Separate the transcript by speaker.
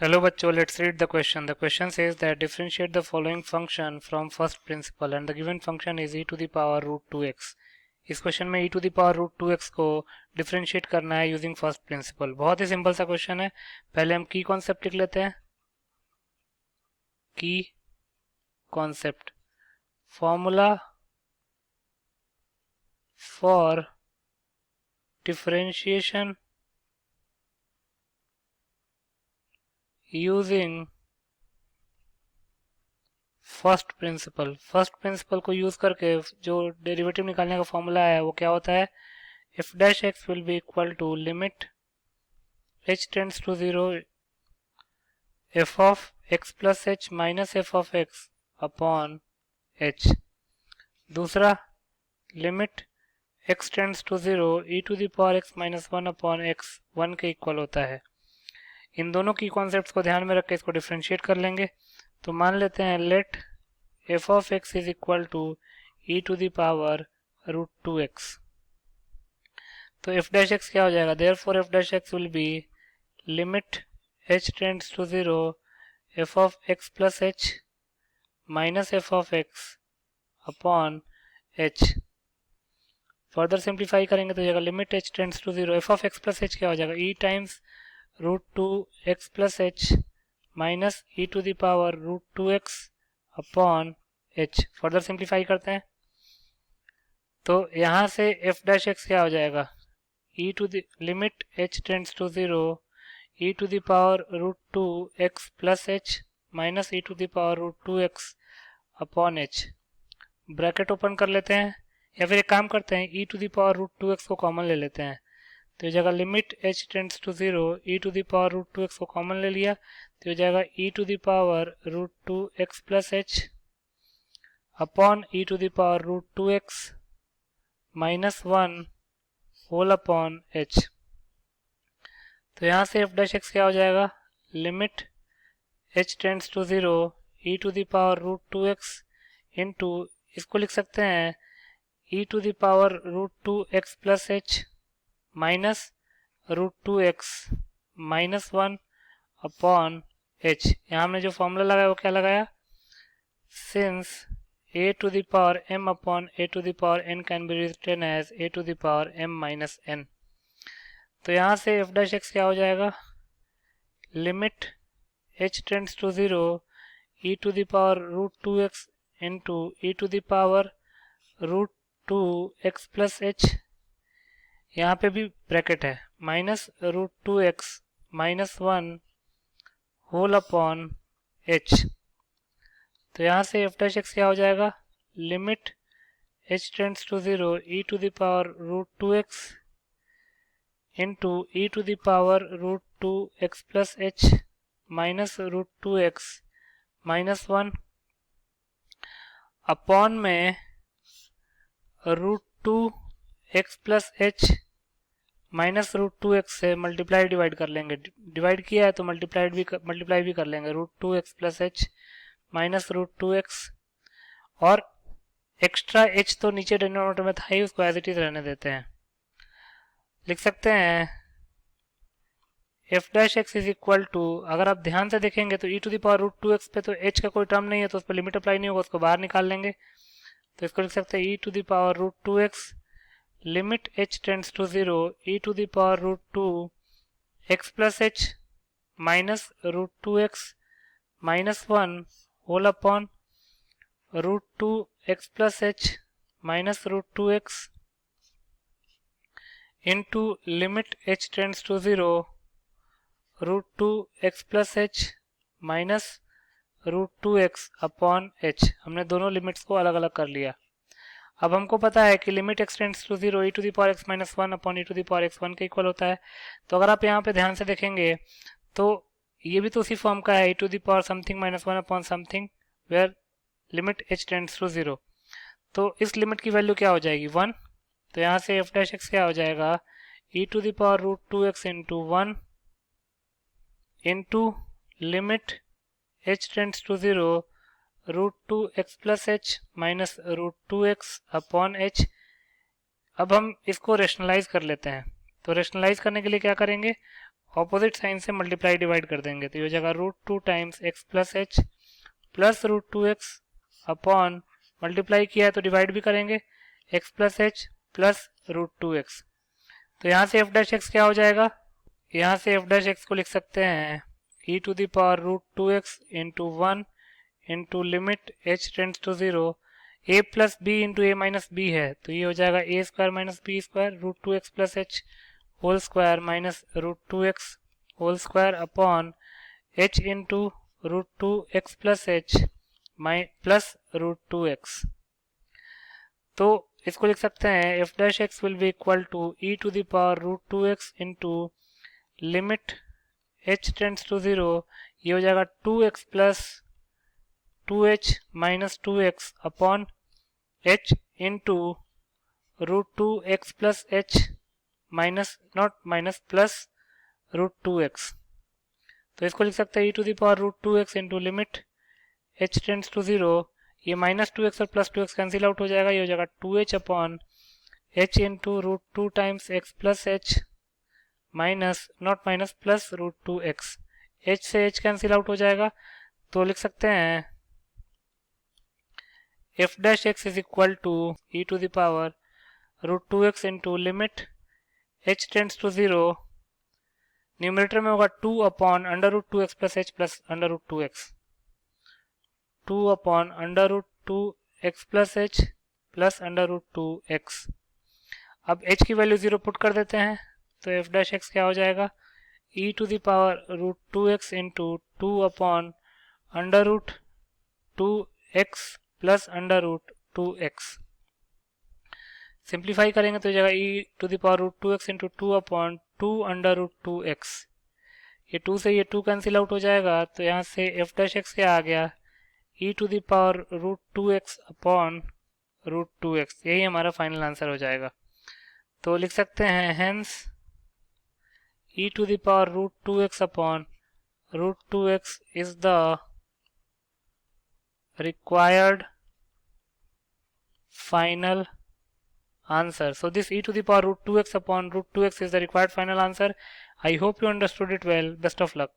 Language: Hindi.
Speaker 1: Hello बच्चों, let's read the question. The question says that differentiate the following function from first principle and the given function is e to the power root 2x. इस क्वेश्चन में e to the power root 2x को डिफरेंशिएट करना है यूजिंग फर्स्ट प्रिंसिपल. बहुत ही सिंपल सा क्वेश्चन है. पहले हम की कॉन्सेप्ट लिख लेते हैं. की concept formula for differentiation using first principle को यूज करके जो डेरिवेटिव निकालने का फॉर्मूला है वो क्या होता है. F dash x will be equal to limit h tends to 0 f of x plus h minus f of x upon h. दूसरा limit x tends to 0 e to the power x minus 1 upon x 1 के इक्वल होता है. इन दोनों की कॉन्सेप्ट्स को ध्यान में रख के इसको डिफरेंशिएट कर लेंगे. तो मान लेते हैं let f of x is equal to e to the power root 2x. तो f डैश x क्या हो जाएगा. Therefore f dash x will be limit h tends to 0 f of x plus h minus f of x upon h. Further simplify करेंगे तो जाएगा limit h tends to 0 f of x plus h क्या हो जाएगा e times root 2x plus h minus e to the power root 2x upon h. Further simplify करते हैं तो यहाँ से f डैश x क्या हो जाएगा e to the limit h tends to 0 e to the power root 2x plus h minus e to the power root 2x upon h. Bracket open कर लेते हैं या फिर एक काम करते हैं e to the power root 2x को कॉमन ले लेते हैं. तो ये जाएगा limit h tends to 0 e to the power root 2x को कॉमन ले लिया तो ये जाएगा e to the power root 2x plus h upon e to the power root 2x minus 1 whole upon h. तो यहाँ से f डैश x क्या हो जाएगा limit h tends to 0 e to the power root 2x into इसको लिख सकते हैं e to the power root 2x plus h minus root 2x minus 1 upon h. यहाँ हमने जो फॉर्मूला लगाया वो क्या लगाया. Since a to the power m upon a to the power n can be written as a to the power m minus n. तो यहाँ से f डैश x क्या हो जाएगा limit h tends to 0 e to the power root 2x into e to the power root 2x plus h. यहाँ पे भी ब्रैकेट है minus root 2x minus 1 whole upon h. तो यहाँ से f डैश x क्या हो जाएगा limit h tends to 0 e to the power root 2x into e to the power root 2x plus h minus root 2x minus 1 upon में root 2x plus h minus root 2x से मल्टीप्लाई डिवाइड कर लेंगे. डिवाइड किया है तो मल्टीप्लाई भी कर लेंगे root 2x plus h minus root 2x. और एक्स्ट्रा h तो नीचे डिनोमिनेटर में था ही उसको एज इट इज रहने देते हैं. लिख सकते हैं f dash x is equal to अगर आप ध्यान से देखेंगे तो e to the power root 2x पे तो h का कोई टर्म नहीं है तो उस पर लिमिट अप्लाई नहीं होगा उसको बाहर निकाल लेंगे. तो इसको लिख सकते हैं e to the power root 2x limit h tends to 0 e to the power root 2x plus h minus root 2x minus 1 whole upon root 2x plus h minus root 2x into limit h tends to 0 root 2x plus h minus root 2x upon h. हमने दोनों लिमिट्स को अलग अलग कर लिया. अब हमको पता है कि limit x tends to 0 e to the power x minus 1 upon e to the power x 1 के इक्वल होता है. तो अगर आप यहाँ पे ध्यान से देखेंगे तो ये भी तो उसी फॉर्म का है e to the power something minus 1 upon something where limit h tends to 0. तो इस लिमिट की वैल्यू क्या हो जाएगी 1. तो यहाँ से f डैश x क्या हो जाएगा e to the power root 2x into 1 into limit h tends to 0 root 2x plus h minus root 2x upon h. अब हम इसको रेशनलाइज कर लेते हैं. तो रेशनलाइज करने के लिए क्या करेंगे ऑपोजिट साइन से मल्टीप्लाई डिवाइड कर देंगे, तो ये हो जाएगा √2 times x plus h plus √2x upon, multiply किया है तो डिवाइड भी करेंगे, x plus h plus √2x। तो यहाँ से f डैश एक्स क्या हो जाएगा, यहाँ से f डैश एक्स को लिख सकते हैं e to the power √2x into 1 into limit h tends to 0 a plus b into a minus b है, तो ये हो जाएगा a square minus b square √2x plus h whole square minus √2x whole square upon h into √2x plus h plus √2x। तो इसको लिख सकते हैं f dash x will be equal to e to the power √2x into limit h tends to 0, ये हो जाएगा 2x plus 2h minus 2x upon h into √2x plus h minus not minus plus √2x। तो इसको लिख सकते हैं e to the power √2x into limit h tends to 0, ये माइनस 2x और प्लस 2x कैंसिल आउट हो जाएगा, ये हो जाएगा 2h upon h into √2 times x plus h minus not minus plus √2x, h से h कैंसिल आउट हो जाएगा, तो लिख सकते हैं f dash x is equal to e to the power √2x into limit h tends to 0, numerator में होगा 2 upon √2x plus h plus √2x, 2 upon √2x plus h plus √2x। अब h की वैल्यू 0 पुट कर देते हैं, तो f डैश x क्या हो जाएगा, e to the power √2x into 2 upon √2x plus √2x। Simplify करेंगे तो हो जाएगा e to the power √2x into 2 upon 2 √2x, ये 2 से ये 2 कैंसिल आउट हो जाएगा, तो यहाँ से f डैश x क्या आ गया, e to the power √2x upon √2x, यही हमारा फाइनल आंसर हो जाएगा। तो लिख सकते हैं hence e to the power √2x upon √2x is the required final answer. So this e to the power √2x upon √2x is the required final answer. I hope you understood it well. Best of luck.